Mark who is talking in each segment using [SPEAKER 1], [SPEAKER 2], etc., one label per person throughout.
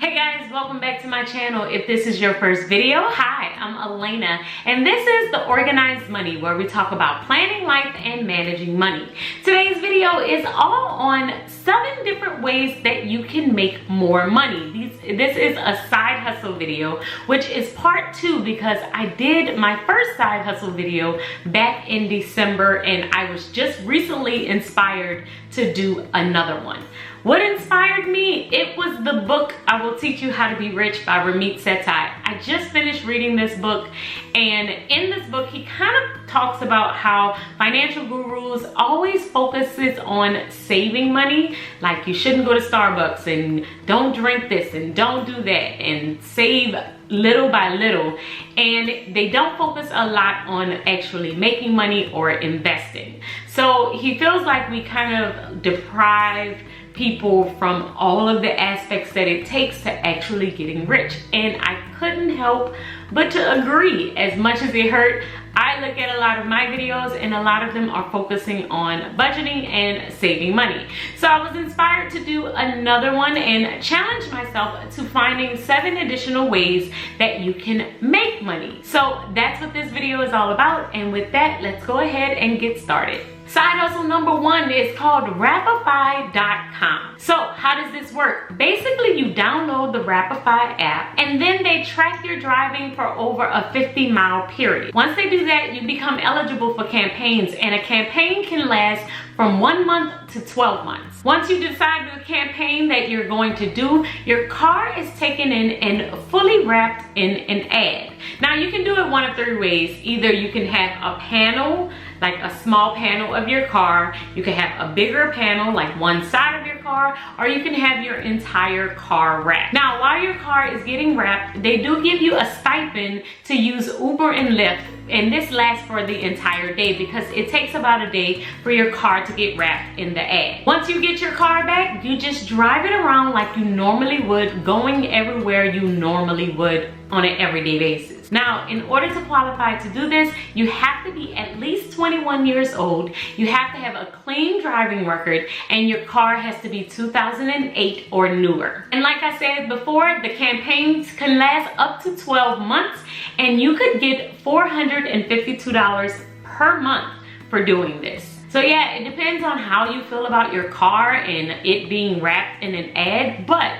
[SPEAKER 1] Hey guys, welcome back to my channel. If this is your first video, hi, I'm Alaina, and this is the Organized Money, where we talk about planning life and managing money. Today's video is all on 7 different ways that you can make more money. This is a side hustle video, which is part 2 because I did my first side hustle video back in December and I was just recently inspired to do another one. What inspired me? It was the book I Will Teach You How to Be Rich by Ramit Sethi. I just finished reading this book, and in this book he kind of talks about how financial gurus always focuses on saving money, like you shouldn't go to Starbucks and don't drink this and don't do that and save little by little, and they don't focus a lot on actually making money or investing. So he feels like we kind of deprive people from all of the aspects that it takes to actually getting rich, and I couldn't help but to agree. As much as it hurt, I look at a lot of my videos and a lot of them are focusing on budgeting and saving money. So I was inspired to do another one and challenge myself to finding 7 additional ways that you can make money. So that's what this video is all about, and with that, let's go ahead and get started. Side hustle number 1 is called Rapify.com. So how does this work? Basically, you download the Rapify app and then they track your driving for over a 50-mile period. Once they do that, you become eligible for campaigns, and a campaign can last from 1 month to 12 months. Once you decide the campaign that you're going to do, your car is taken in and fully wrapped in an ad. Now you can do it one of 3 ways. Either you can have a panel, like a small panel of your car, you can have a bigger panel like one side of your car, or you can have your entire car wrapped. Now while your car is getting wrapped, they do give you a stipend to use Uber and Lyft, and this lasts for the entire day because it takes about a day for your car to get wrapped in the ad. Once you get your car back, you just drive it around like you normally would, going everywhere you normally would on an everyday basis. Now, in order to qualify to do this, you have to be at least 21 years old, you have to have a clean driving record, and your car has to be 2008 or newer. And like I said before, the campaigns can last up to 12 months, and you could get $452 per month for doing this. So yeah, it depends on how you feel about your car and it being wrapped in an ad, but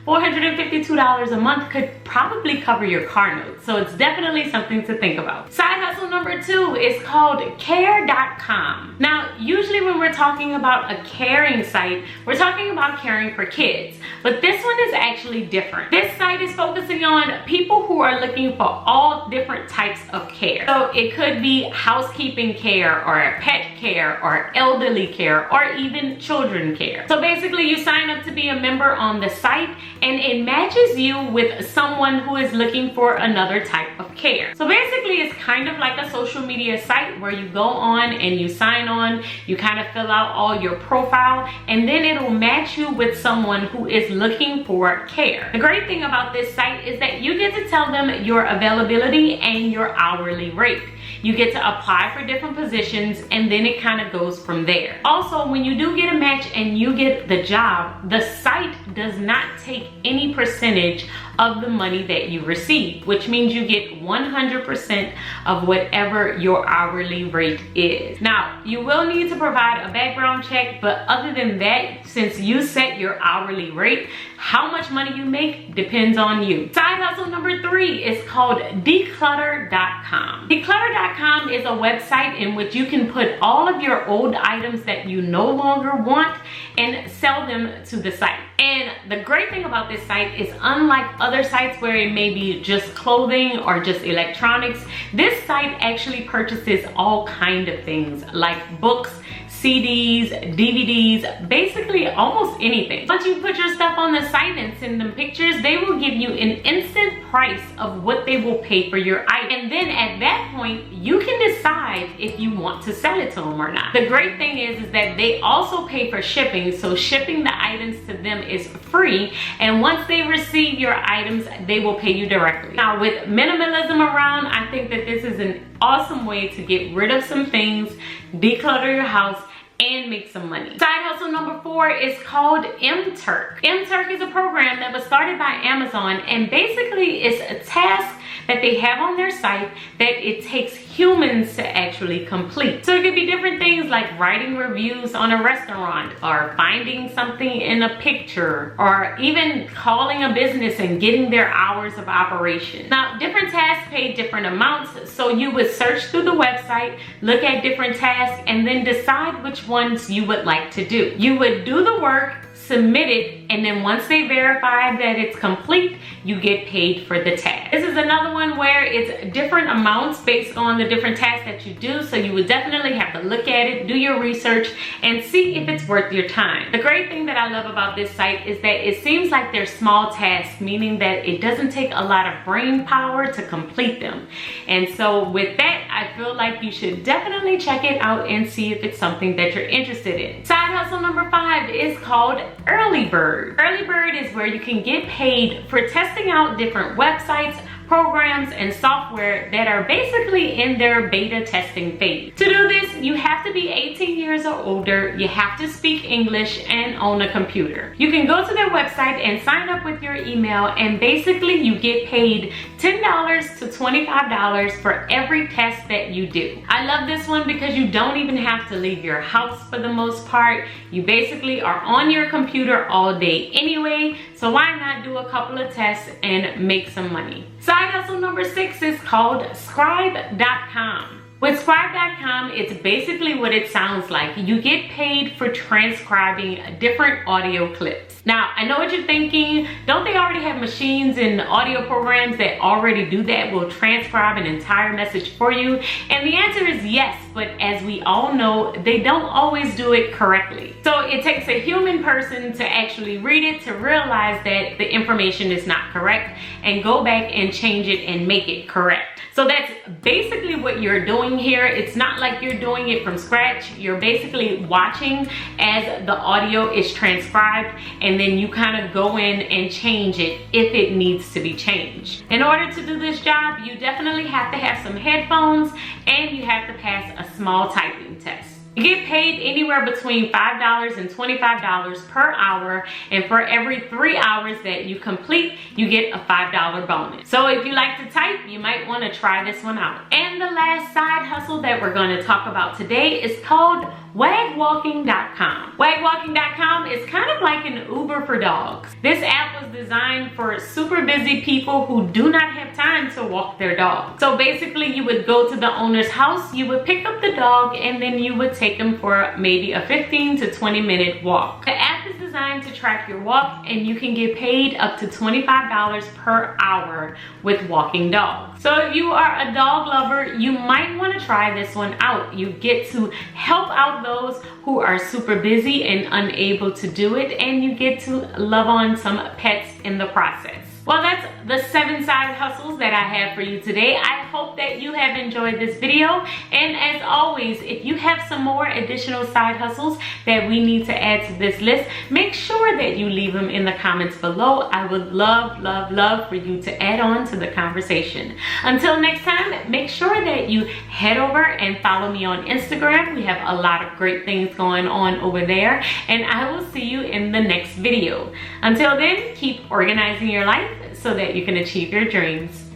[SPEAKER 1] $452 a month could probably cover your car note. So it's definitely something to think about. Side hustle number 2 is called Care.com. Now, usually when we're talking about a caring site, we're talking about caring for kids, but this one is actually different. This site is focusing on people who are looking for all different types of care. So it could be housekeeping care or pet care or elderly care or even children care. So basically you sign up to be a member on the site, and it matches you with someone who is looking for another type of care. So basically it's kind of like a social media site where you go on and you sign on, you kind of fill out all your profile, and then it'll match you with someone who is looking for care. The great thing about this site is that you get to tell them your availability and your hourly rate. You get to apply for different positions, and then it kind of goes from there. Also, when you do get a match and you get the job, the site does not take any percentage of the money that you receive, which means you get 100% of whatever your hourly rate is. Now, you will need to provide a background check, but other than that, since you set your hourly rate, how much money you make depends on you. Side hustle number 3 is called Decluttercalm. Decluttercalm is a website in which you can put all of your old items that you no longer want and sell them to the site. And the great thing about this site is, unlike other sites where it may be just clothing or just electronics, this site actually purchases all kind of things like books, CDs, DVDs, basically almost anything. Once you put your stuff on the site and send them pictures, they will give you an instant price of what they will pay for your item. And then at that point, you can decide if you want to sell it to them or not. The great thing is that they also pay for shipping, so shipping the items to them is free, and once they receive your items, they will pay you directly. Now, with minimalism around, I think that this is an awesome way to get rid of some things, declutter your house, and make some money. Side hustle number 4 is called MTurk. MTurk is a program that was started by Amazon, and basically it's a task that they have on their site that it takes humans to actually complete. So it could be different things like writing reviews on a restaurant, or finding something in a picture, or even calling a business and getting their hours of operation. Now, different tasks pay different amounts, so you would search through the website, look at different tasks, and then decide which ones you would like to do. You would do the work, submit it, and then once they verify that it's complete, you get paid for the task. This is another one where it's different amounts based on the different tasks that you do, so you would definitely have to look at it, do your research, and see if it's worth your time. The great thing that I love about this site is that it seems like they're small tasks, meaning that it doesn't take a lot of brain power to complete them. And so with that, I feel like you should definitely check it out and see if it's something that you're interested in. Side hustle number 5 is called Early Bird. Early Bird is where you can get paid for testing out different websites, programs, and software that are basically in their beta testing phase. To do this, you have to be 18 years or older, you have to speak English, and own a computer. You can go to their website and sign up with your email, and basically you get paid $10 to $25 for every test that you do. I love this one because you don't even have to leave your house for the most part. You basically are on your computer all day anyway, so why not do a couple of tests and make some money? Side hustle number 6 is called Scribe.com. With Scribe.com, it's basically what it sounds like. You get paid for transcribing different audio clips. Now, I know what you're thinking. Don't they already have machines and audio programs that already do that, will transcribe an entire message for you? And the answer is yes, but as we all know, they don't always do it correctly. So it takes a human person to actually read it to realize that the information is not correct and go back and change it and make it correct. So that's basically what you're doing here. It's not like you're doing it from scratch. You're basically watching as the audio is transcribed, and then you kind of go in and change it if it needs to be changed. In order to do this job, you definitely have to have some headphones, and you have to pass a small typing test. You get paid anywhere between $5 and $25 per hour, and for every 3 hours that you complete, you get a $5 bonus. So if you like to type, you might want to try this one out. And the last side hustle that we're going to talk about today is called Wagwalking.com. Wagwalking.com is kind of like an Uber for dogs. This app was designed for super busy people who do not have time to walk their dog. So basically, you would go to the owner's house, you would pick up the dog, and then you would take him for maybe a 15 to 20 minute walk. The app is designed to track your walk, and you can get paid up to $25 per hour with walking dogs. So if you are a dog lover, you might want to try this one out. You get to help out those who are super busy and unable to do it, and you get to love on some pets in the process. Well, that's the 7 side hustles that I have for you today. I hope that you have enjoyed this video. And as always, if you have some more additional side hustles that we need to add to this list, make sure that you leave them in the comments below. I would love, love, love for you to add on to the conversation. Until next time, make sure that you head over and follow me on Instagram. We have a lot of great things going on over there, and I will see you in the next video. Until then, keep organizing your life so that you can achieve your dreams.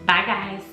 [SPEAKER 1] Bye, guys.